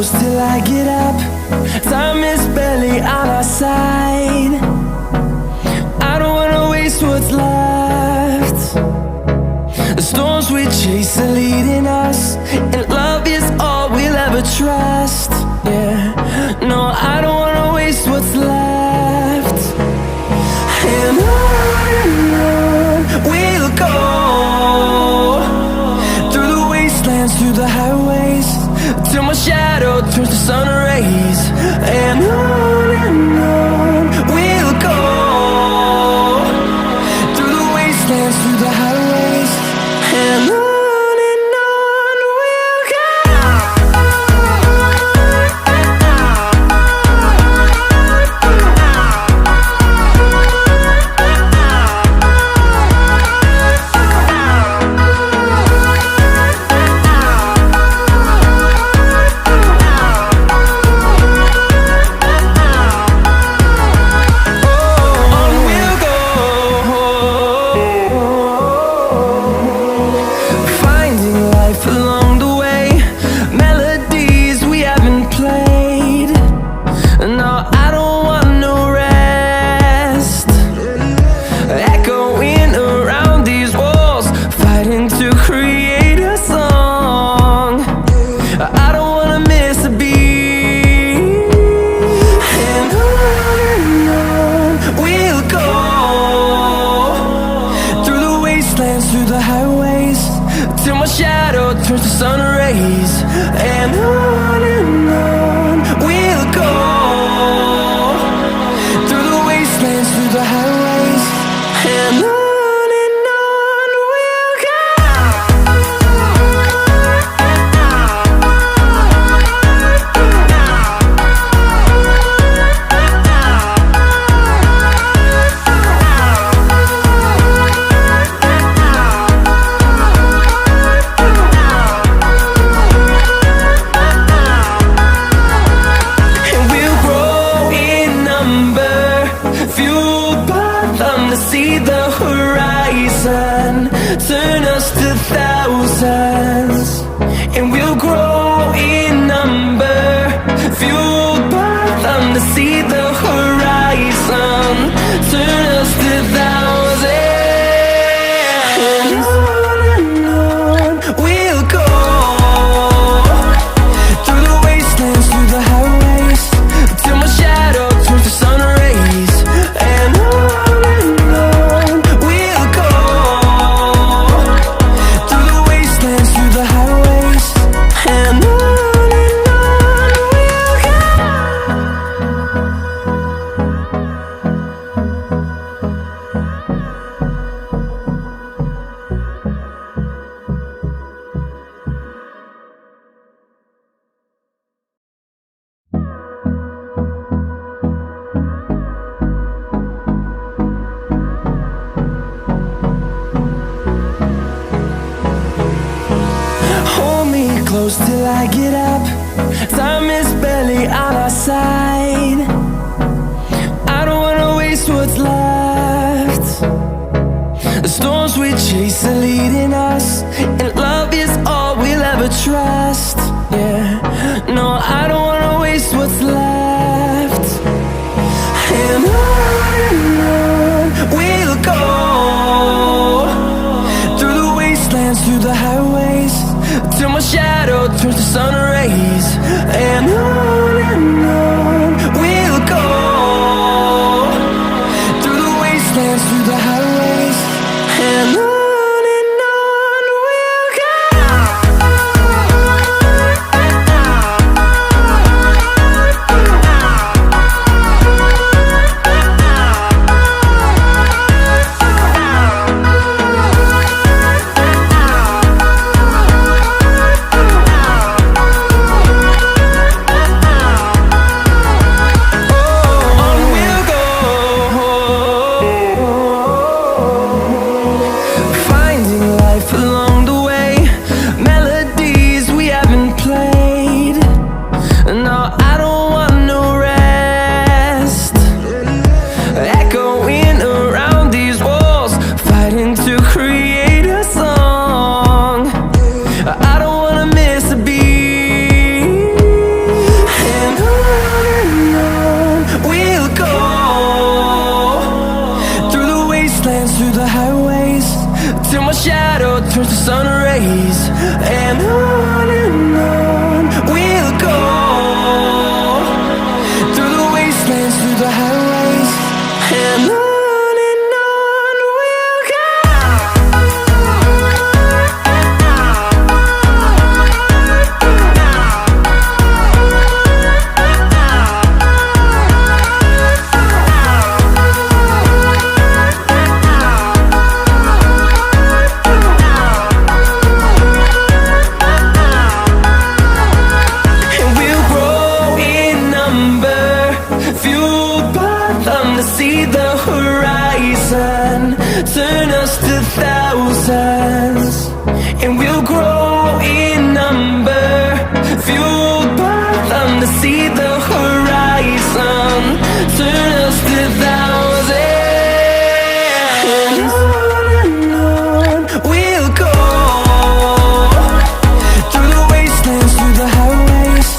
close till I get up. Time is barely on our side. I don't wanna waste what's left. The storms we chase are leading us, and love is all we'll ever trust. Yeah, no, I don't wanna waste what's left. And on we'll go, through the wastelands, through the highways, till my shadow turns to sun rays. And on we'll go, through the wastelands, through the highways, and on we'll go. Through the highways, till my shadow turns to sun rays. And on we'll go, through the wastelands, through the highways, and on we'll go. See the horizon, turn us to thousands, and we'll grow in number, fueled by them. To see the horizon, turn us to thousands, and on we'll go, through the wastelands, through the highways, till my shadow turns to sun rays. And close till I get up. Time is barely on our side. I don't wanna waste what's left. The storms we chase are leading us, and love is all we'll ever trust. Yeah, no, I don't wanna waste what's left. And on we'll go, through the wastelands, through the highways, till my shadow turns to sun rays. And on we'll go, through the wastelands, through the highways, and on turns to sun rays, and on we'll go, through the wastelands, through the highways, and on we'll go. See the horizon, turn us to thousands, and we'll grow in number, fueled by them to see the horizon, turn us to thousands, and on we'll go, through the wastelands, through the highways,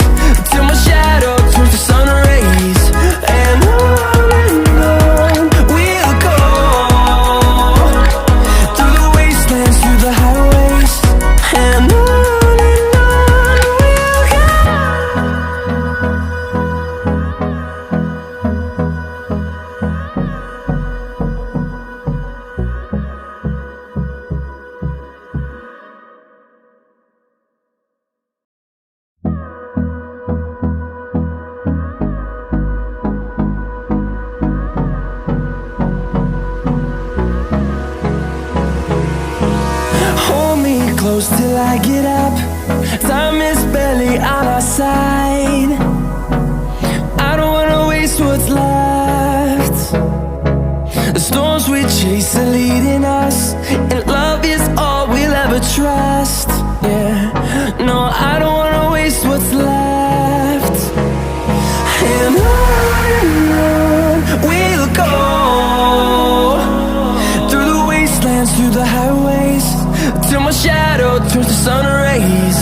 till my shadow turns to sun rays, and close till I get up. Time is barely on our side. I don't wanna waste what's left. The storms we chase are leading us, and love is all we'll ever trust. Yeah, no, I don't wanna waste what's left. And on we'll go, through the wastelands, through the highways, till my shadow turns to sun rays,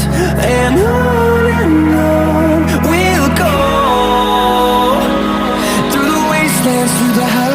and on we'll go, through the wastelands, through the highways.